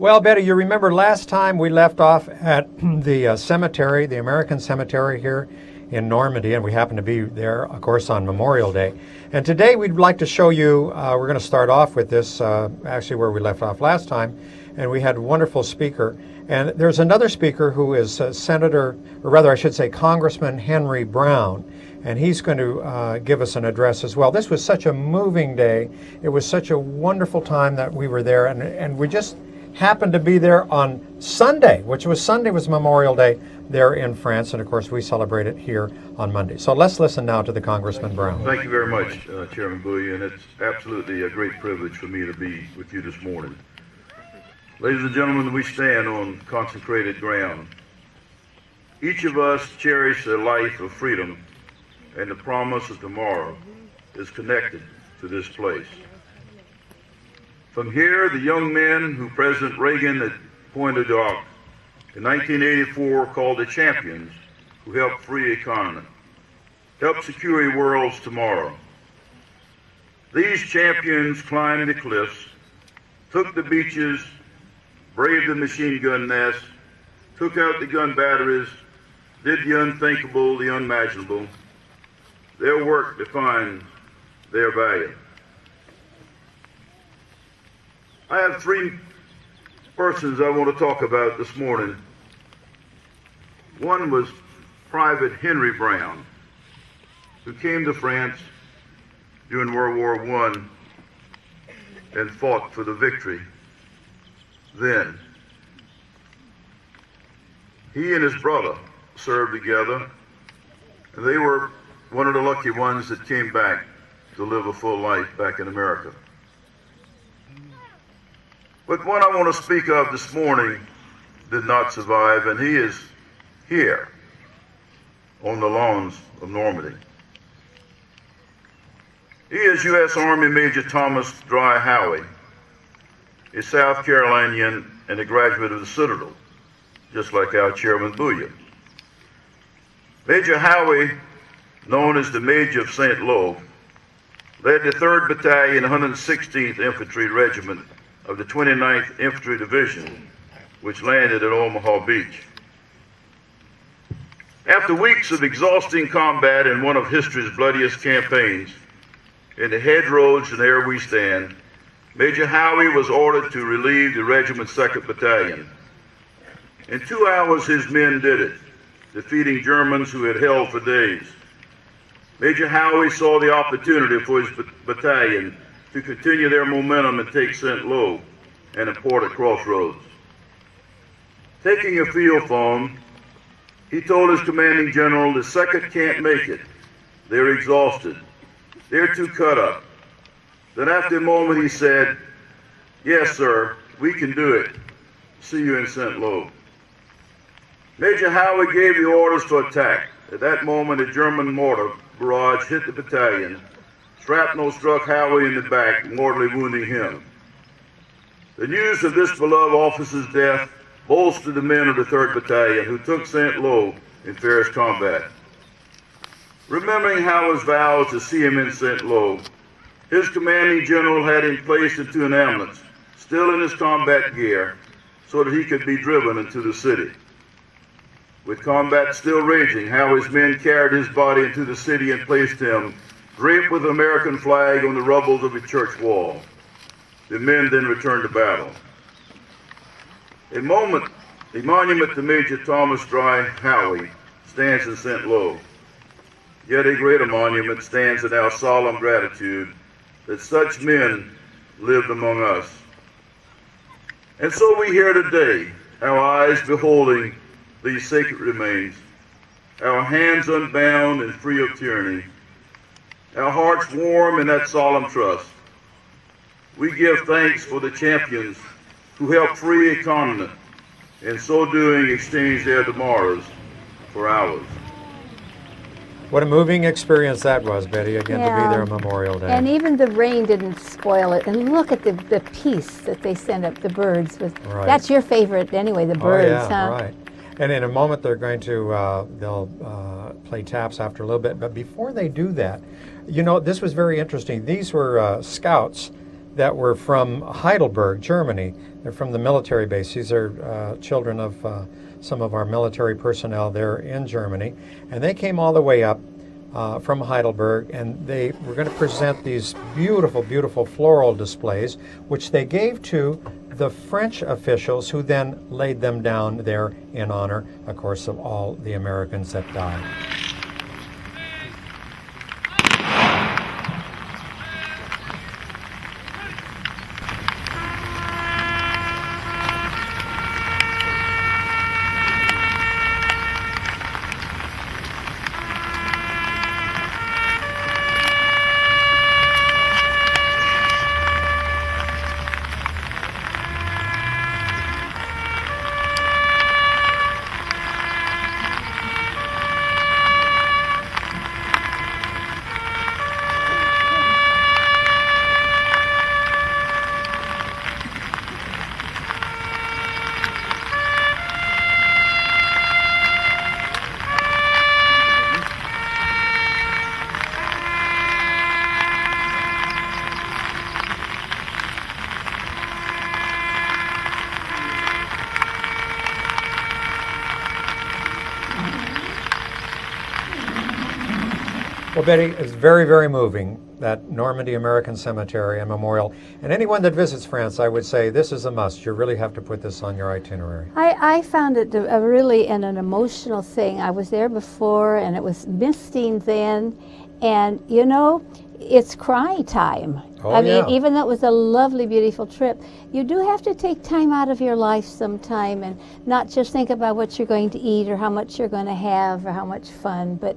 Well, Betty, you remember last time we left off at the cemetery, the American cemetery here in Normandy, and we happened to be there, of course, on Memorial Day. And today we'd like to show you, we're going to start off with this, actually where we left off last time, and we had a wonderful speaker. And there's another speaker who is Senator, or rather I should say Congressman Henry Brown, and he's going to give us an address as well. This was such a moving day. It was such a wonderful time that we were there, and we just happened to be there on Sunday, which was Sunday was Memorial Day there in France, and of course we celebrate it here on Monday. So let's listen now to the Congressman Brown. Thank you very much, Chairman Bowie, and it's absolutely a great privilege for me to be with you this morning. Ladies and gentlemen, we stand on consecrated ground. Each of us cherish a life of freedom, and the promise of tomorrow is connected to this place. From here, the young men who President Reagan had pointed out in 1984 called the champions who helped free a continent, helped secure a world's tomorrow. These champions climbed the cliffs, took the beaches, braved the machine gun nests, took out the gun batteries, did the unthinkable, the unimaginable. Their work defined their value. I have three persons I want to talk about this morning. One was Private Henry Brown, who came to France during World War I and fought for the victory then. He and his brother served together, and they were one of the lucky ones that came back to live a full life back in America. But one I want to speak of this morning did not survive, and he is here on the lawns of Normandy. He is U.S. Army Major Thomas Dry Howie, a South Carolinian and a graduate of the Citadel, just like our Chairman Booyer. Major Howie, known as the Major of St. Lo, led the 3rd Battalion, 116th Infantry Regiment of the 29th Infantry Division, which landed at Omaha Beach. After weeks of exhausting combat in one of history's bloodiest campaigns, in the hedgerows and there we stand, Major Howie was ordered to relieve the regiment's 2nd Battalion. In 2 hours, his men did it, defeating Germans who had held for days. Major Howie saw the opportunity for his battalion to continue their momentum and take St. Lo, an important crossroads. Taking a field phone, he told his commanding general, the 2nd can't make it. They're exhausted. They're too cut up. Then after a moment he said, yes, sir, we can do it. See you in St. Lo. Major Howie gave the orders to attack. At that moment, a German mortar barrage hit the battalion. Shrapnel struck Howie in the back, mortally wounding him. The news of this beloved officer's death bolstered the men of the 3rd Battalion, who took St. Lo in fierce combat. Remembering Howie's vow to see him in St. Lo, his commanding general had him placed into an ambulance, still in his combat gear, so that he could be driven into the city. With combat still raging, Howie's men carried his body into the city and placed him, draped with the American flag, on the rubble of a church wall. The men then returned to battle. A monument to Major Thomas Dry Howie stands in St. Lo. Yet a greater monument stands in our solemn gratitude that such men lived among us. And so we hear today, our eyes beholding these sacred remains, our hands unbound and free of tyranny, our hearts warm in that solemn trust. We give thanks for the champions who helped free a continent, and so doing exchange their tomorrows for ours. What a moving experience that was, Betty, again, to be there on Memorial Day. And even the rain didn't spoil it. And look at the peace that they sent up, the birds. Right. That's your favorite anyway, the birds, huh? Right. And in a moment they're going to, they'll play taps after a little bit. But before they do that, you know, this was very interesting. These were scouts that were from Heidelberg, Germany. They're from the military base. These are children of some of our military personnel there in Germany. And they came all the way up from Heidelberg, and they were going to present these beautiful, beautiful floral displays, which they gave to the French officials, who then laid them down there in honor, of course, of all the Americans that died. Well, Betty, it's very, very moving, that Normandy American Cemetery and Memorial. And anyone that visits France, I would say this is a must. You really have to put this on your itinerary. I found it really an emotional thing. I was there before, and it was misting then, and you know, it's crying time. Oh, I mean, yeah. even though it was a lovely, beautiful trip, you do have to take time out of your life sometime and not just think about what you're going to eat or how much you're going to have or how much fun, but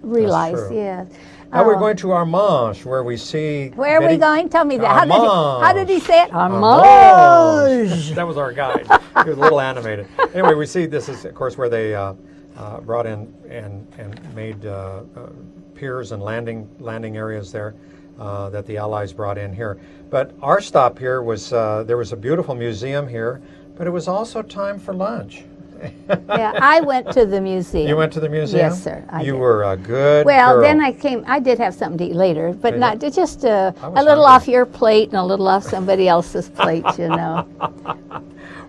realize, true. yeah. Now we're going to Armange, where we see... Where are we Betty- going? Tell me that. Armange. How did he say it? Armange. Armange. That was our guide. He was a little animated. Anyway, we see this is, of course, where they brought in and made piers and landing areas there that the Allies brought in here. But our stop here was, there was a beautiful museum here, but it was also time for lunch. Yeah, I went to the museum. You went to the museum? Yes, sir. I You did. were a good Well, girl. then I did have something to eat later, but Did not just a was little hungry. off your plate and a little off somebody else's plate, you know.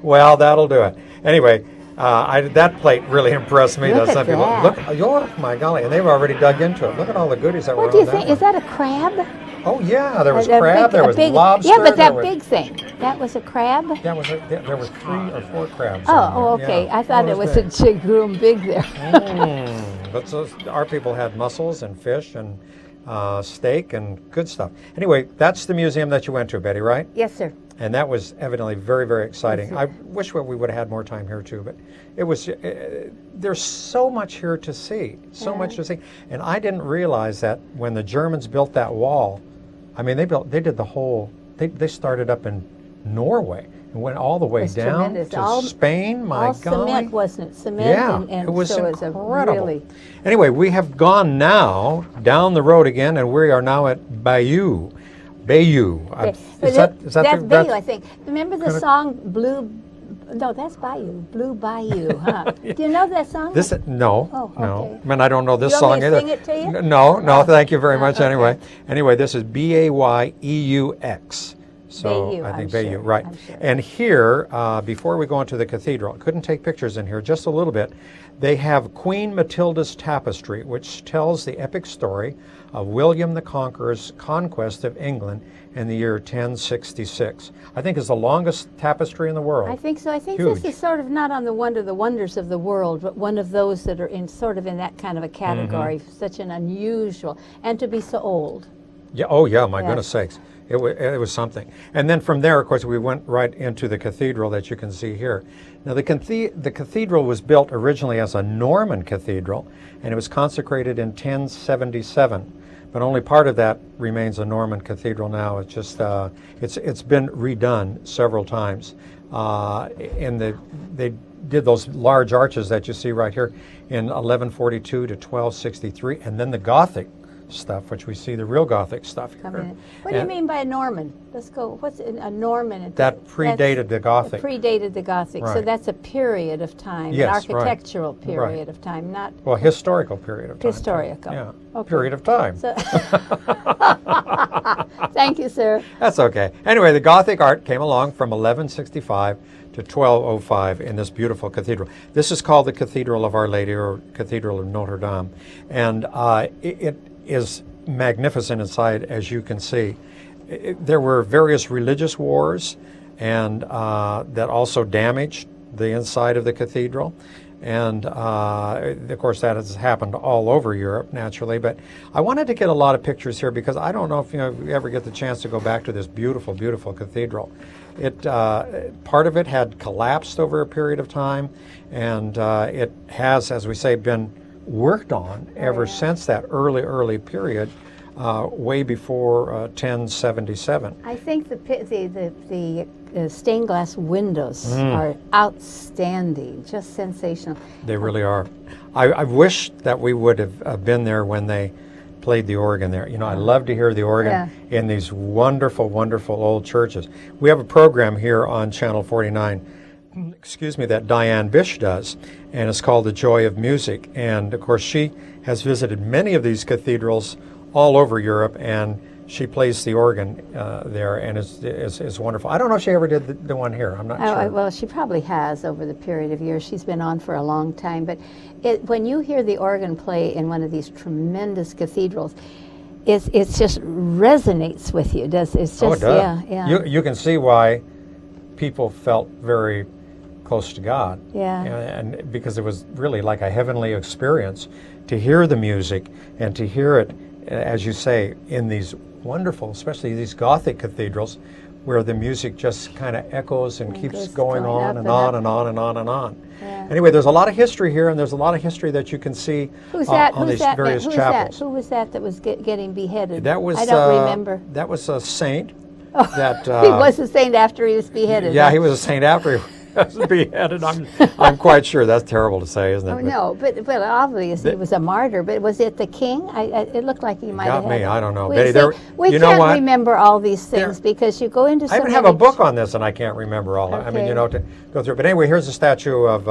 Well, that'll do it. Anyway, that plate really impressed me. Look Some at people, that. oh my golly, and they've already dug into it. Look at all the goodies that were What do on you think? that Is that a crab? one. Oh yeah, there was A crab, big- there a was big- lobster. Yeah, but there that was, big thing, that was a crab? there was there were 3 or 4 crabs. Oh, on there. okay. Yeah. I thought it was a big. jig-room big there. But so our people had mussels and fish and steak and good stuff. Anyway, that's the museum that you went to, Betty, right? Yes, sir. And that was evidently very, very exciting. Yes, I wish we would have had more time here too, but it was. There's so much here to see, so much to see. And I didn't realize that when the Germans built that wall, I mean, they did the whole. They started up in Norway and went all the way It's down tremendous. to All- Spain. My All golly. cement, wasn't it? Cement Yeah, and it was so it's a incredible. really... Anyway, we have gone now down the road again, and we are now at Bayeux. Bayeux. That's Bayou, that's- I think. Remember the kinda- song Blue? No, that's Bayou. Blue Bayou, huh? Do you know that song? This no, Oh, no. okay. I mean, I don't know this You song want me to either. sing it to you? No, thank you very much. okay. Anyway, this is Bayeux. So Bayeux, I think I'm Bayeux, sure, right? I'm sure. And here, before we go into the cathedral, couldn't take pictures in here, just a little bit. They have Queen Matilda's tapestry, which tells the epic story of William the Conqueror's conquest of England in the year 1066. I think it's the longest tapestry in the world. I think so. I think Huge. this is sort of not on the wonders of the world, but one of those that are in sort of in that kind of a category. Mm-hmm. Such an unusual, and to be so old. Yeah. Oh, yeah. My Yeah. goodness sakes, it was something. And then from there, of course, we went right into the cathedral that you can see here. Now, the cathedral was built originally as a Norman cathedral, and it was consecrated in 1077. But only part of that remains a Norman cathedral now. It's just it's been redone several times. They did those large arches that you see right here in 1142 to 1263, and then the Gothic stuff, which we see the real Gothic stuff here. What do you mean by a Norman? Let's go. What's a Norman? That predated the Gothic. Predated the Gothic. So Right. that's a period of time, Yes, an right. architectural period of time, not Well, historical period of time. historical. Yeah, Okay. period of time. So thank you, sir. That's okay. Anyway, the Gothic art came along from 1165 to 1205 in this beautiful cathedral. This is called the Cathedral of Our Lady, or Cathedral of Notre Dame, and it is magnificent inside, as you can see. There were various religious wars, and that also damaged the inside of the cathedral. And of course, that has happened all over Europe, naturally. But I wanted to get a lot of pictures here because I don't know if you ever get the chance to go back to this beautiful, beautiful cathedral. Part of it had collapsed over a period of time, and it has, as we say, been worked on ever since that early period, way before 1077. I think the stained glass windows are outstanding, just sensational. They really are. I wish that we would have been there when they played the organ there. You know, I love to hear the organ in these wonderful, wonderful old churches. We have a program here on Channel 49, excuse me, that Diane Bish does, and it's called The Joy of Music. And of course, she has visited many of these cathedrals all over Europe, and she plays the organ there, and it's wonderful. I don't know if she ever did the one here. I'm not sure. Well, she probably has over the period of years. She's been on for a long time. But when you hear the organ play in one of these tremendous cathedrals, it just resonates with you. It's just, it does. yeah. You can see why people felt very close to God. Yeah. And because it was really like a heavenly experience to hear the music and to hear it, as you say, in these wonderful, especially these Gothic cathedrals, where the music just kind of echoes and keeps going on and on and on and on and on. Yeah. Anyway, there's a lot of history here, and there's a lot of history that you can see on these various chapels. Who was that was getting beheaded? That was, I don't remember. That was a saint. Oh, that he was a saint after he was beheaded. Yeah, he was a saint after he was beheaded. I'm quite sure. That's terrible to say, isn't it? Oh, no, but obviously he was a martyr. But was it the king? It looked like he might have. Got me. I don't know. We, Betty, we can't remember all these things because you go into. I even have a book on this, and I can't remember all. I mean, to go through. But anyway, here's a statue of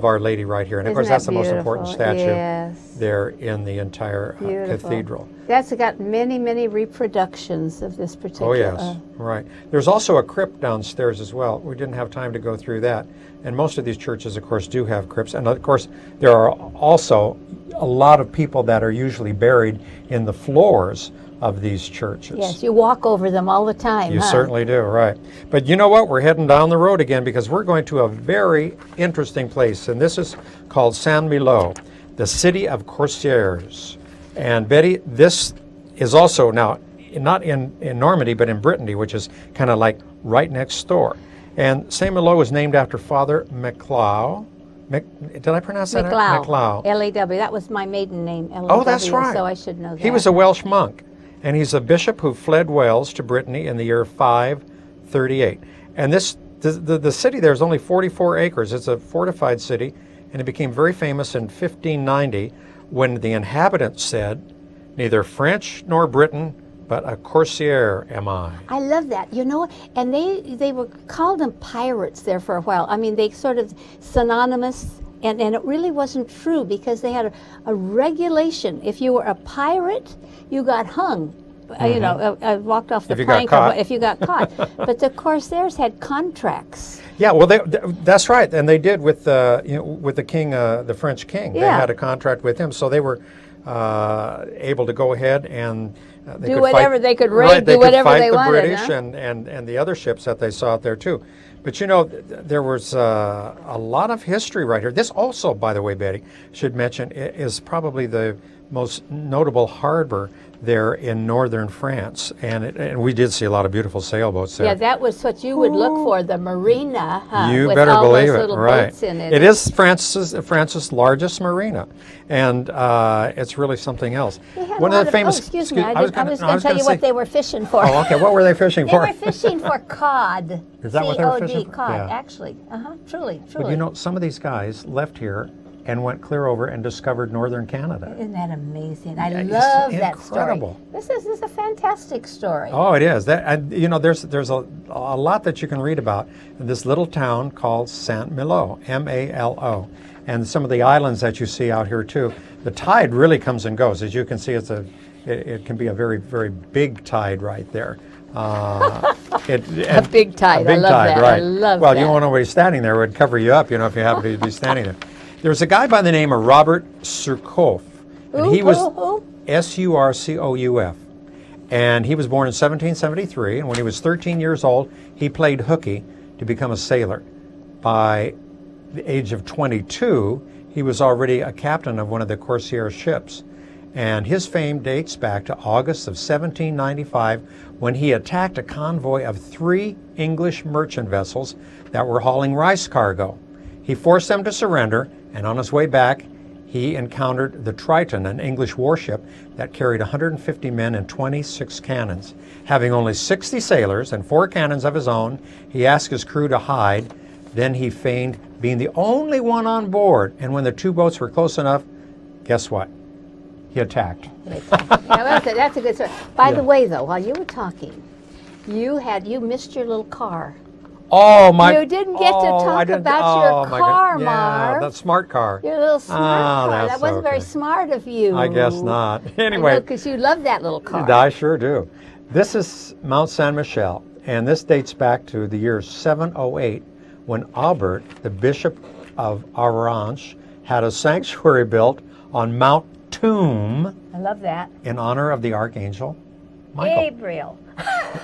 Our Lady right here, and of course that's the most important statue there in the entire cathedral. That's got many reproductions of this particular. Oh yes, right. There's also a crypt downstairs as well. We didn't have time to go through that, and most of these churches, of course, do have crypts, and of course there are also a lot of people that are usually buried in the floors of these churches. Yes, you walk over them all the time. You certainly do, right. But you know what? We're heading down the road again because we're going to a very interesting place, and this is called Saint-Malo, the city of corsairs. And Betty, this is also now not in Normandy, but in Brittany, which is kind of like right next door. And Saint-Malo was named after Father MacLeod. Did I pronounce that right? MacLeod. L-A-W. That was my maiden name, L-A-W. Oh, that's right. So I should know that. He was a Welsh monk. And he's a bishop who fled Wales to Brittany in the year 538. And the city there is only 44 acres. It's a fortified city, and it became very famous in 1590 when the inhabitants said, "Neither French nor Briton, but a corsair am I." I love that. You know, and they were called them pirates there for a while. I mean, they sort of synonymous. And it really wasn't true because they had a regulation. If you were a pirate, you got hung. You know, walked off the plank if you got caught. But the corsairs had contracts. Yeah, well, that's right, and they did with with the king, the French king. They had a contract with him, so they were able to go ahead and do whatever they could raid, do whatever they wanted. They could fight the British and the other ships that they saw out there too. But you know, there was a lot of history right here. This also, by the way, Betty, should mention, is probably the most notable harbor there in northern France, and we did see a lot of beautiful sailboats there. Yeah, that was what you would look for, the marina. You with better all believe those it, little right? Boats in it. It is France's largest marina, and it's really something else. One of the famous. Excuse me, I was going to tell you what they were fishing for. Oh, okay. What were they fishing for? They were fishing for cod. Is that what they were fishing for? Cod, yeah. actually. Truly. But you know, some of these guys left here and went clear over and discovered northern Canada. Isn't that amazing? I Yeah, it's love that incredible. story. This is a fantastic story. Oh, it is. There's a lot that you can read about in this little town called Saint-Malo, M-A-L-O, and some of the islands that you see out here too. The tide really comes and goes. As you can see, it can be a very, very big tide right there. A big tide. I love that. Right. I love well, that. you don't want nobody standing there. It would cover you up, if you happen to be standing there. There's a guy by the name of Robert Surcouf, and he was Surcouf, and he was born in 1773. And when he was 13 years old, he played hooky to become a sailor. By the age of 22, he was already a captain of one of the Corsair ships. And his fame dates back to August of 1795 when he attacked a convoy of 3 English merchant vessels that were hauling rice cargo. He forced them to surrender, and on his way back, he encountered the Triton, an English warship that carried 150 men and 26 cannons. Having only 60 sailors and 4 cannons of his own, he asked his crew to hide. Then he feigned being the only one on board, and when the 2 boats were close enough, guess what? He attacked. Yeah, that's a good story. By the way, though, while you were talking, you missed your little car. Oh my! You didn't get to talk about your car, yeah, Marv. that smart car. Your little smart car. That wasn't very okay. smart of you. I guess not. Anyway, because you love that little car. I sure do. This is Mount Saint Michel, and this dates back to the year 708, when Albert, the Bishop of Orange, had a sanctuary built on Mount Tomb. I love that. In honor of the Archangel Michael. Gabriel.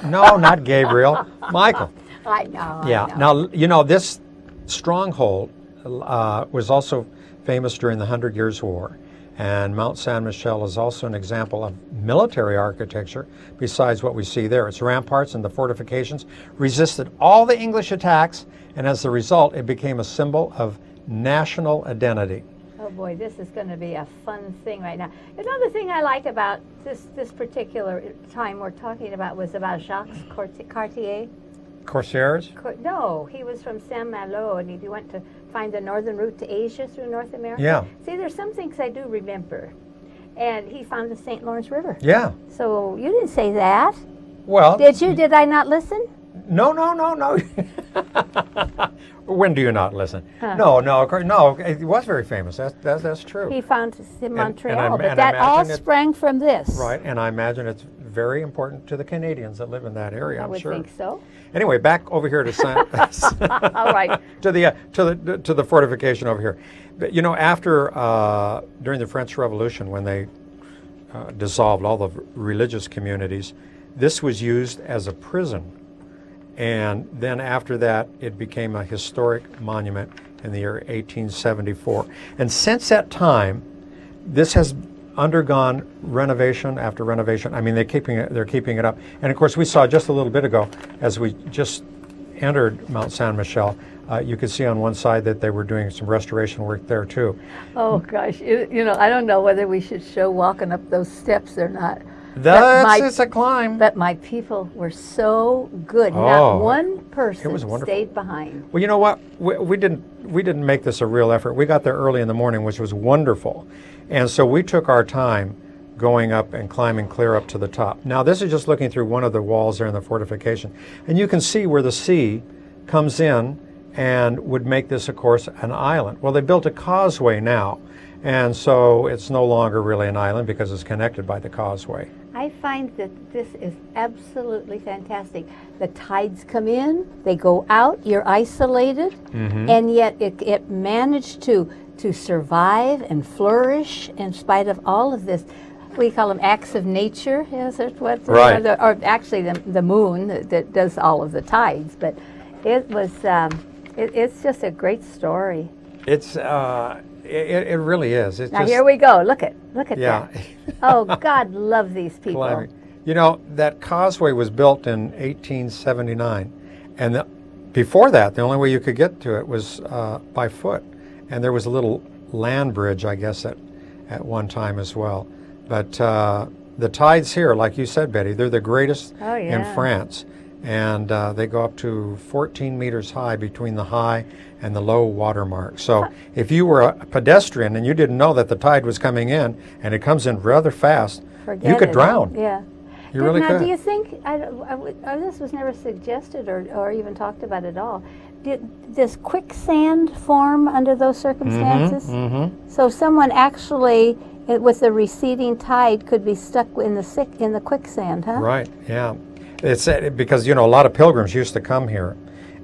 No, not Gabriel. Michael. I know. Yeah. I know. Now, this stronghold was also famous during the 100 Years' War. And Mount Saint Michel is also an example of military architecture besides what we see there. Its ramparts and the fortifications resisted all the English attacks, and as a result, it became a symbol of national identity. Oh boy, this is going to be a fun thing right now. Another thing I like about this particular time we're talking about was about Jacques Cartier. Corsairs? No, he was from Saint-Malo, and he went to find the northern route to Asia through North America. Yeah. See, there's some things I do remember. And he found the St. Lawrence River. Yeah. So you didn't say that. Well. Did you? Did I not listen? No. When do you not listen? Huh. No. It was very famous. That's true. He found it in Montreal, and but that all sprang from this. Right, and I imagine it's very important to the Canadians that live in that area. I would think so. Anyway, back over here to all right. to the fortification over here. But, after during the French Revolution, when they dissolved all the religious communities, this was used as a prison. And then after that, it became a historic monument in the year 1874. And since that time, this has undergone renovation after renovation. I mean, they're keeping it up. And of course, we saw just a little bit ago, as we just entered Mount Saint Michel, you could see on one side that they were doing some restoration work there too. Oh gosh, I don't know whether we should show walking up those steps or not. It's a climb. But my people were so good. Not one person stayed behind. Well, you know what? We didn't make this a real effort. We got there early in the morning, which was wonderful. And so we took our time going up and climbing clear up to the top. Now, this is just looking through one of the walls there in the fortification. And you can see where the sea comes in and would make this, of course, an island. Well, they built a causeway now. And so it's no longer really an island because it's connected by the causeway. I find that this is absolutely fantastic. The tides come in, they go out, you're isolated, and yet it managed to survive and flourish in spite of all of this. We call them acts of nature, is it what? Right. Or actually the moon that does all of the tides. But it was, it's just a great story. It really is. Now here we go. Look at yeah. that. Oh, God love these people. Climbing. That causeway was built in 1879, and before that, the only way you could get to it was by foot, and there was a little land bridge, I guess, at one time as well. But the tides here, like you said, Betty, they're the greatest in France, and they go up to 14 meters high between the high and the low water mark. So if you were a pedestrian and you didn't know that the tide was coming in, and it comes in rather fast, you could drown. Yeah. You really now, could. do you think, this was never suggested or even talked about at all, does quicksand form under those circumstances? So someone actually, with the receding tide, could be stuck in the quicksand, huh? Right, yeah. It's because, a lot of pilgrims used to come here,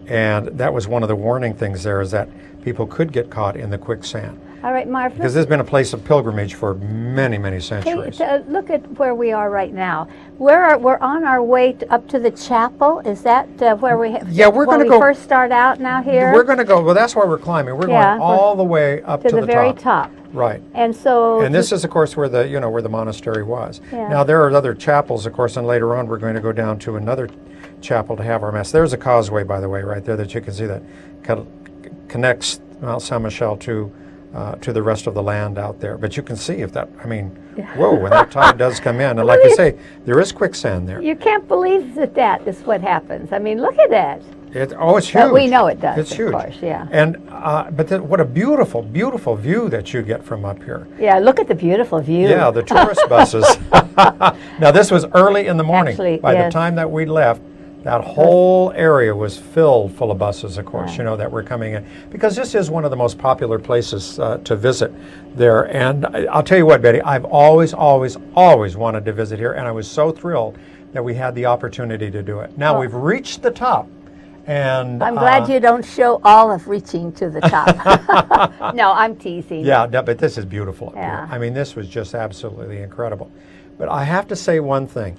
and that was one of the warning things there, is that people could get caught in the quicksand. All right, Marv. Because this has been a place of pilgrimage for many, many centuries. Look at where we are right now. We're on our way up to the chapel. Is that where we? Yeah, we're going to go. First start out now here. We're going to go. Well, that's why we're climbing. We're going all the way up to the very top. Right. And so. And this is, of course, where the where the monastery was. Yeah. Now there are other chapels, of course, and later on we're going to go down to another chapel to have our mass. There's a causeway, by the way, right there that you can see that connects Mount Saint Michel to the rest of the land out there. But you can see if that, whoa, when that tide does come in. And like you say, there is quicksand there. You can't believe that is what happens. I mean, look at that. It's huge. But we know it does, it's huge. Of course, yeah. And, but what a beautiful, beautiful view that you get from up here. Yeah, look at the beautiful view. Yeah, the tourist buses. Now, this was early in the morning. Actually, By yes. the time that we left, that whole area was filled full of buses, of course, that were coming in. Because this is one of the most popular places to visit there. And I'll tell you what, Betty, I've always, always, always wanted to visit here. And I was so thrilled that we had the opportunity to do it. Now, we've reached the top. And I'm glad you don't show all of reaching to the top. No, I'm teasing. Yeah, no, but this is beautiful up Yeah. here. I mean, this was just absolutely incredible. But I have to say one thing.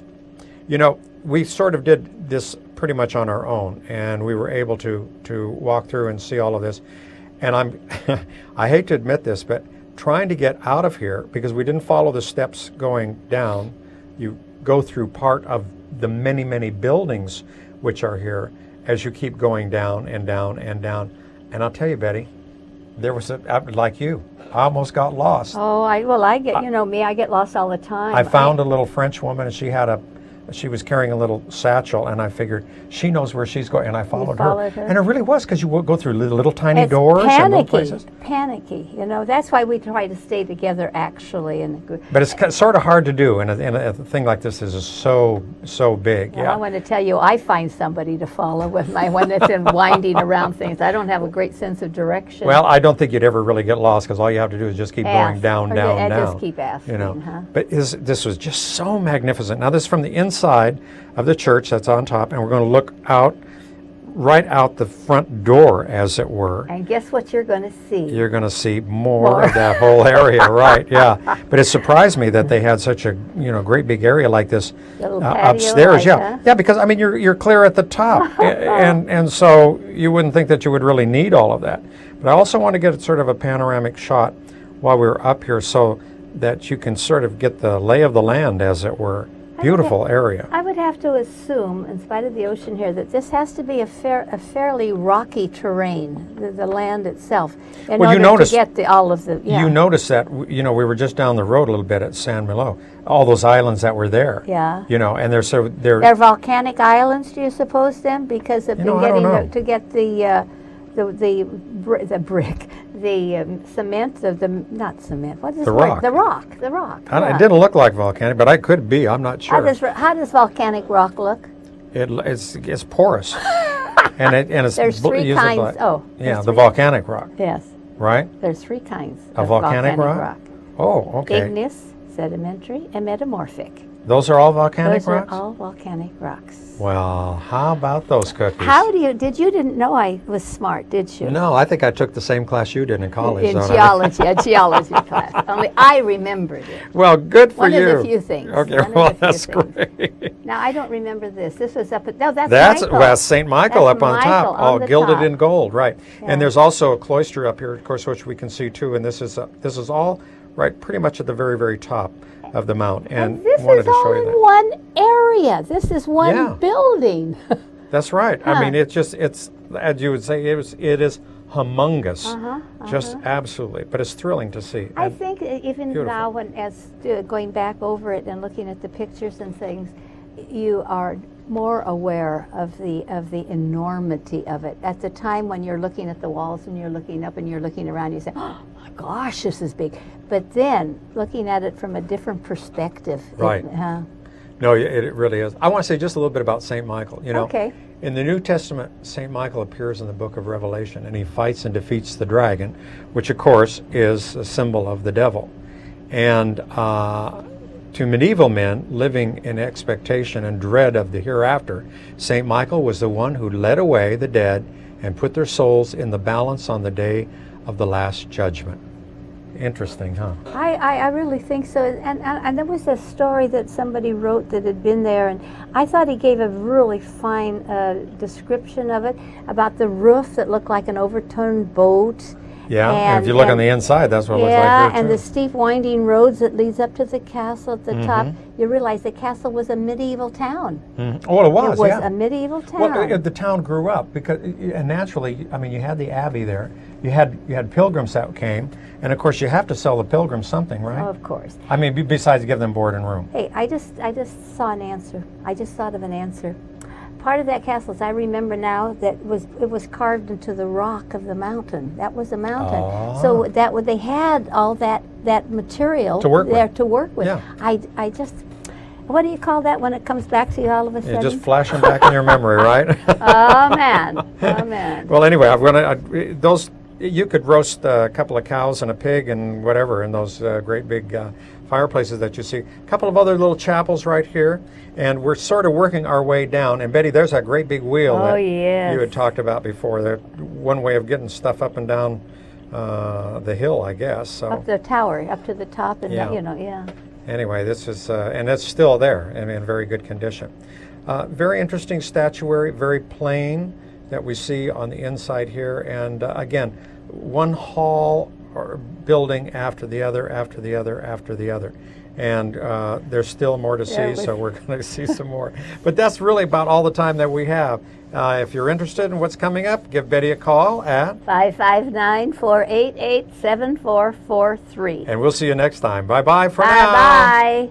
We sort of did this pretty much on our own, and we were able to walk through and see all of this. And I hate to admit this, but trying to get out of here, because we didn't follow the steps going down, you go through part of the many, many buildings which are here as you keep going down and down and down. And I'll tell you, Betty, there was like you, I almost got lost. Oh, I get, me, I get lost all the time. I found a little French woman, and she was carrying a little satchel, and I figured she knows where she's going, and I followed her. And it really was, because you would go through little tiny doors and little places. Panicky, that's why we try to stay together, actually. But it's sort of hard to do, and a thing like this is so big. Well, I want to tell you, I find somebody to follow with my one that's in winding around things. I don't have a great sense of direction. Well, I don't think you'd ever really get lost, because all you have to do is just keep going down, down. Just keep asking. But this was just so magnificent. Now, this is from the inside of the church that's on top, and we're going to look right out the front door, as it were. And guess what you're going to see? You're going to see more of that whole area, right? Yeah. But it surprised me that they had such a great big area like this upstairs. Yeah, because you're clear at the top, and so you wouldn't think that you would really need all of that. But I also want to get sort of a panoramic shot while we were up here, so that you can sort of get the lay of the land, as it were. Beautiful area. I would have to assume, in spite of the ocean here, that this has to be a fairly rocky terrain, the land itself, in order to get all of the. Yeah. You notice that we were just down the road a little bit at Saint Malo, all those islands that were there. Yeah. And they're volcanic islands. Do you suppose then, because of getting to get the brick, the cement, not cement. What is the rock? The rock. It didn't look like volcanic, but it could be. I'm not sure. How does volcanic rock look? It's porous, and it's there's three kinds. The volcanic rock. Yes. Right. There's three kinds of volcanic rock. Oh, okay. Igneous, sedimentary, and metamorphic. Those are all volcanic rocks? Those are all volcanic rocks. Well, how about those cookies? You didn't know I was smart, did you? No, I think I took the same class you did in college. In geology, a geology class. Only I remembered it. Well, good for you. One of the few things. Okay, well, that's great. Now, I don't remember this. This was up at, that's Michael. Well, St. Michael up on top, all gilded in gold, right. Yeah. And there's also a cloister up here, of course, which we can see too, and this is all right pretty much at the very, very top of the mount, and this wanted is to show all you in that. one area. This is one building. That's right. I mean, it's as you would say, it is humongous, just absolutely. But it's thrilling to see. I think even beautiful. now, as going back over it and looking at the pictures and things, you are more aware of the enormity of it. At the time when you're looking at the walls and you're looking up and you're looking around, you say, "Oh my gosh, this is big." But then looking at it from a different perspective, Right. No, it really is. I want to say just a little bit about St. Michael. You know, Okay. in the New Testament, St. Michael appears in the book of Revelation, and he fights and defeats the dragon, which of course is a symbol of the devil. And to medieval men living in expectation and dread of the hereafter, St. Michael was the one who led away the dead and put their souls in the balance on the day of the last judgment. Interesting, huh? I really think so. And there was a story that somebody wrote that had been there, and I thought he gave a really fine description of it, about the roof that looked like an overturned boat. Yeah, and if you look on the inside, that's what it looks like Yeah, there, and too. the steep winding roads that leads up to the castle at the Mm-hmm. top. You realize the castle was a medieval town. Oh, it was, It was yeah. a medieval town. Well, the town grew up because, and naturally, I mean, you had the abbey there. You had pilgrims that came, and of course, you have to sell the pilgrims something, right? Oh, of course. I mean, besides give them board and room. Hey, I just saw an answer. I just thought of an answer. Part of that castle, as I remember now, it was carved into the rock of the mountain. That was a mountain. Ah. So they had all that material To work with. there to work with. Yeah. I just, what do you call that when it comes back to you all of a You sudden? just flash them back in your memory, right? Oh man, oh man. Well, anyway, I'm gonna those. You could roast a couple of cows and a pig and whatever in those great big fireplaces that you see. A couple of other little chapels right here, and we're sort of working our way down. And Betty, there's that great big wheel Oh, that yes. you had talked about before. There, one way of getting stuff up and down the hill, I guess. So Up the tower, up to the top, and Yeah. yeah. anyway, this is and it's still there and in very good condition. Very interesting statuary, very plain that we see on the inside here, and again, one hall or building after the other, after the other, after the other. And there's still more to see, so we're going to see some more. But that's really about all the time that we have. If you're interested in what's coming up, give Betty a call at 559-488-7443. and we'll see you next time. Bye-bye for now. Bye-bye.